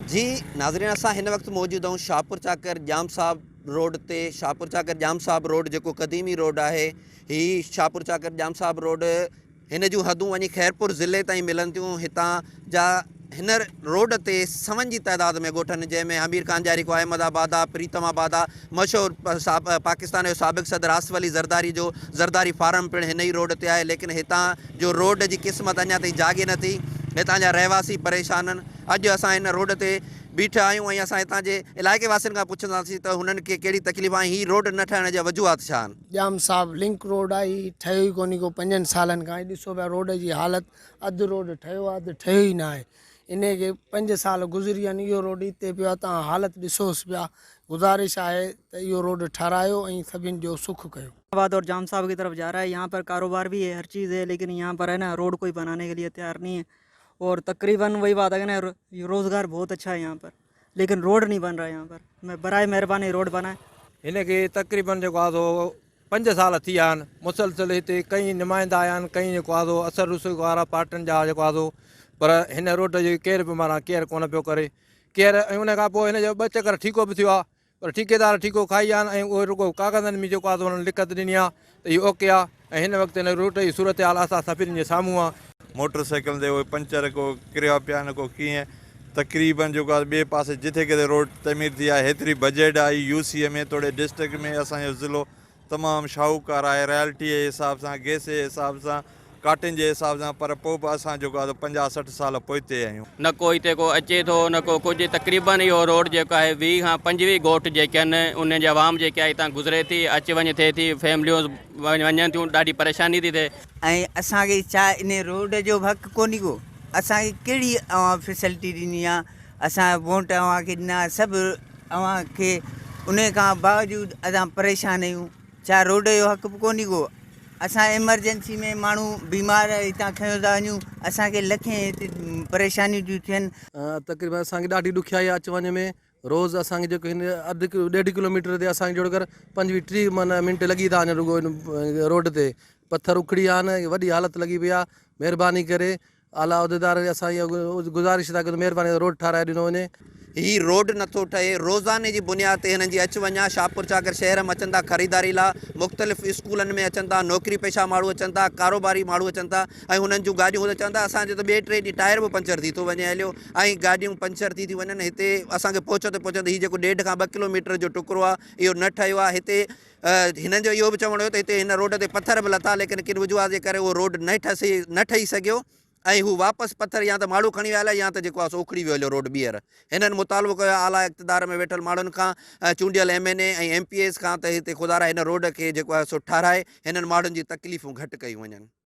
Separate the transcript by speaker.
Speaker 1: जी नाज़रीन, असां हिन वक़्तु मौजूदु आहियूं शाहपुर चाकर जाम साहब रोड ते। शाहपुर चाकर जाम साहब रोड जेको क़दीमी रोड आहे, ही शाहपुर चाकर जाम साहब रोड हिन जूं हदूं वञी खैरपुर ज़िले ताईं मिलनि थियूं। हितां जा हिन रोड ते सवनि जी तइदाद में ॻोठनि, जंहिंमें हमीर कांजारी को अहमदाबाद आहे, प्रीतमाबाद आहे, मशहूरु पाकिस्तान जो साबिक़ु सदर आसिफ अली ज़रदारी जो ज़रदारी फार्म पिणु हिन ई रोड ते आहे। लेकिन हितां जो रोड जी क़िस्मत अञा ताईं जागे नथी। हितां जा रहवासी परेशान आहिनि। अॼु असां हिन रोड ते बीठा आहियूं ऐं असां हितां जे इलाइक़े वासियुनि खां पुछंदासीं त हुननि खे कहिड़ी तकलीफ़ आहे, हीअ रोड न ठहण जा वजूहात छा आहिनि।
Speaker 2: जाम साहब लिंक रोड आहे, ही ठहियो ई कोन्हे को 5 सालनि खां। ॾिसो पिया रोड जी हालत, अधु रोड ठहियो आहे, अधु ठहियो ई न आहे। इन खे 5 साल गुज़री आहिनि, इहो रोड हिते पियो आहे। तव्हां हालत ॾिसोसि पिया। गुज़ारिश आहे त इहो रोड ठारायो ऐं सभिनि जो सुख कयो।
Speaker 3: इस्लामाबाद और जाम साहब की तरफ जा रहा है। यहाँ पर कारोबार भी है, हर चीज़ है, लेकिन यहाँ पर है ना रोड कोई बनाने के लिए तैयार नहीं है। और तकरीबन वही बात है ना, रोज़गार बहुत अच्छा है यहाँ पर, लेकिन रोड नहीं बन रहा है यहाँ पर। मैं बराए मेहरबानी रोड बनाए।
Speaker 4: इनके तकरीबन जो आहे 5 साल थी विया आहिनि। मुसलसिल हिते कई नुमाइंदा आया आहिनि, कई जेको आहे असर रुसुख वारा पार्टियुनि जा जेको आहे, पर हिन रोड जो केर बि माना केयर कोन पियो करे केर। ऐं उन खां पोइ हिन जो 2 चकर ठीको बि थियो आहे, पर ठेकेदार ठीको खाई आहिनि ऐं उहे रुगो कागज़नि में जेको आहे हुननि लिखत ॾिनी आहे त इहो ओके आहे। ऐं हिन वक़्तु हिन रोड जी सूरत हाल असां सभिनी जे साम्हूं आहे।
Speaker 5: मोटरसाइकिल ते उहे पंचर को किरिया पिया आहिनि, को कीअं। तक़रीबन जेको आहे ॿिए पासे जिथे किथे रोड तमीर थी आहे, हेतिरी बजट आई यूसीअ में, तोड़े डिस्ट्रिक्ट में असांजो ज़िलो तमामु शाहूकार आहे रॉयल्टी जे हिसाब सां, गैस जे हिसाब सां, काटिन जे हिसाब सां। पर पोइ बि असां जेको आहे 50-60 साल पोइते आहियूं।
Speaker 6: न को हिते को अचे थो, न को कुझु। तक़रीबन इहो रोड जेको आहे 20 खां 25 ॻोठ जेके आहिनि, उन जी आवाम जेके आहे हितां गुज़रे थी, अच वञ थिए थी, फैमिलियूं वञनि थियूं, ॾाढी परेशानी थी थिए।
Speaker 7: ऐं असांखे छा इन रोड जो हक़ कोन्हे को? असांखे कहिड़ी अवां फैसिलिटी ॾिनी आहे? असां वोट अव्हांखे ॾिना, सभु अव्हांखे, उन खां बावजूदि असां परेशान आहियूं। छा रोड जो हक़ बि कोन्हे को? असां एमरजेंसी में माण्हू बीमार हितां खयों था वञूं, असांखे लखें हिते परेशानियूं थियूं थियनि।
Speaker 8: तक़रीबन असांखे ॾाढी ॾुखियाई आहे अच वञ में। रोज़ असांखे जेको हिन 1.5 किलोमीटर ते असांखे जोड़ कर 25-30 मिंट लॻी था वञनि रुगो हिन रोड ते। पथर उखड़ी आहिनि, वॾी हालत लॻी पई आहे। महिरबानी करे आला उहिदेदार असां इहो गुज़ारिश था कयूं, महिरबानी रोड ठाराए ॾिनो वञे।
Speaker 1: ही रोड नथो ठहे, रोज़ाने जी बुनियाद ते हिननि जी अच वञा। शाहपुर चाकर शहर में अचनि था ख़रीदारी लाइ, मुख़्तलिफ़ स्कूलनि में अचनि था, नौकिरी पेशा माण्हू अचनि था, कारोबारी माण्हू अचनि था, ऐं हुननि जूं गाॾियूं चवनि था असांजो त 2-3 ॾींहं टायर बि पंचर थी थो वञे हलियो, ऐं गाॾियूं पंचर थी वञनि। हिते असांखे पहुचंदे पहुचंदे हीउ जेको 1.5 खां 2 किलोमीटर जो टुकड़ो आहे, इहो न ठहियो आहे। हिते हिननि जो इहो बि चवणो हुयो त हिते हिन रोड ते पथर बि लथा, लेकिन किन वजूहात जे करे उहो रोड न ठही सघियो, ऐं हू वापसि पथर या त माण्हू खणी विया हलिया, या त जेको आहे सो उखड़ी वियो हलियो रोड ॿीहर। हिननि मुतालबो कयो आला इक़्तिदार में वेठल माण्हुनि खां, चूंडियल MNA ऐं MPs खां, त हिते ख़ुदा हिन रोड खे जेको आहे सो ठाराए हिननि माण्हुनि जी तकलीफ़ूं घटि कयूं वञनि।